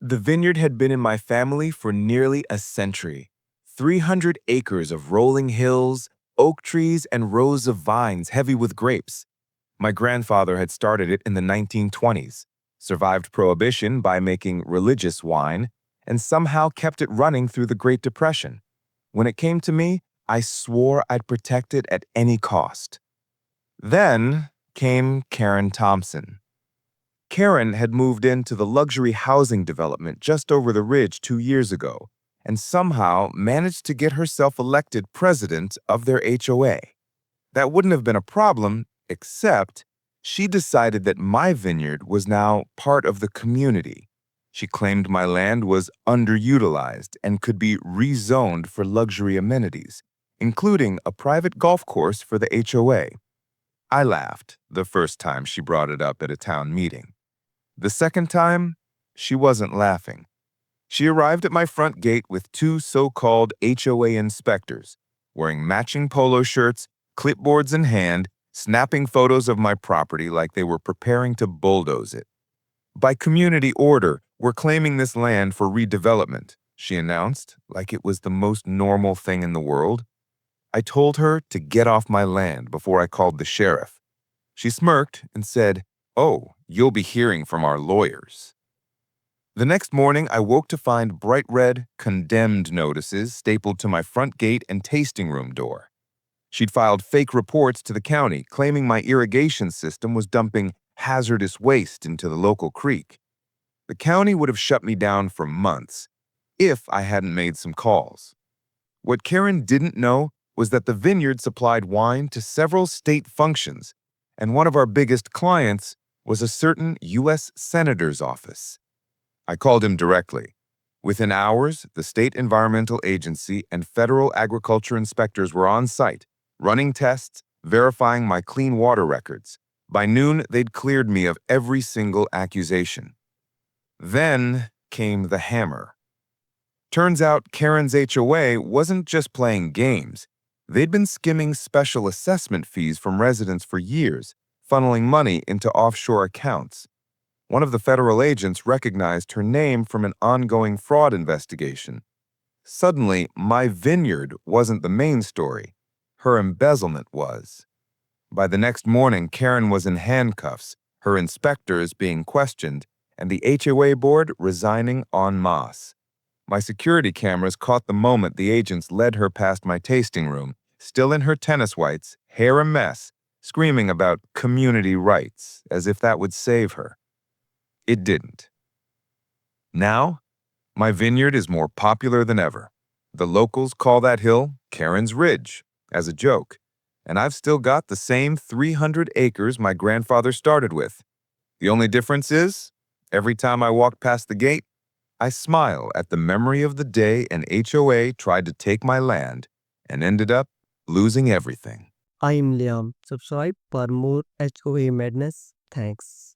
The vineyard had been in my family for nearly a century. 300 acres of rolling hills, oak trees, and rows of vines heavy with grapes. My grandfather had started it in the 1920s, survived Prohibition by making religious wine, and somehow kept it running through the Great Depression. When it came to me, I swore I'd protect it at any cost. Then came Karen Thompson. Karen had moved into the luxury housing development just over the ridge 2 years ago and somehow managed to get herself elected president of their HOA. That wouldn't have been a problem, except she decided that my vineyard was now part of the community. She claimed my land was underutilized and could be rezoned for luxury amenities, including a private golf course for the HOA. I laughed the first time she brought it up at a town meeting. The second time, she wasn't laughing. She arrived at my front gate with two so-called HOA inspectors, wearing matching polo shirts, clipboards in hand, snapping photos of my property like they were preparing to bulldoze it. By community order, we're claiming this land for redevelopment, she announced, like it was the most normal thing in the world. I told her to get off my land before I called the sheriff. She smirked and said, "Oh, you'll be hearing from our lawyers." The next morning, I woke to find bright red, condemned notices stapled to my front gate and tasting room door. She'd filed fake reports to the county, claiming my irrigation system was dumping hazardous waste into the local creek. The county would have shut me down for months if I hadn't made some calls. What Karen didn't know was that the vineyard supplied wine to several state functions, and one of our biggest clients was a certain U.S. Senator's office. I called him directly. Within hours, the State Environmental Agency and federal agriculture inspectors were on site, running tests, verifying my clean water records. By noon, they'd cleared me of every single accusation. Then came the hammer. Turns out Karen's HOA wasn't just playing games. They'd been skimming special assessment fees from residents for years, funneling money into offshore accounts. One of the federal agents recognized her name from an ongoing fraud investigation. Suddenly, my vineyard wasn't the main story. Her embezzlement was. By the next morning, Karen was in handcuffs, her inspectors being questioned, and the HOA board resigning en masse. My security cameras caught the moment the agents led her past my tasting room, still in her tennis whites, hair a mess, screaming about community rights, as if that would save her. It didn't. Now, my vineyard is more popular than ever. The locals call that hill Karen's Ridge, as a joke, and I've still got the same 300 acres my grandfather started with. The only difference is, every time I walk past the gate, I smile at the memory of the day an HOA tried to take my land and ended up losing everything. I'm Liam. Subscribe for more HOA madness. Thanks.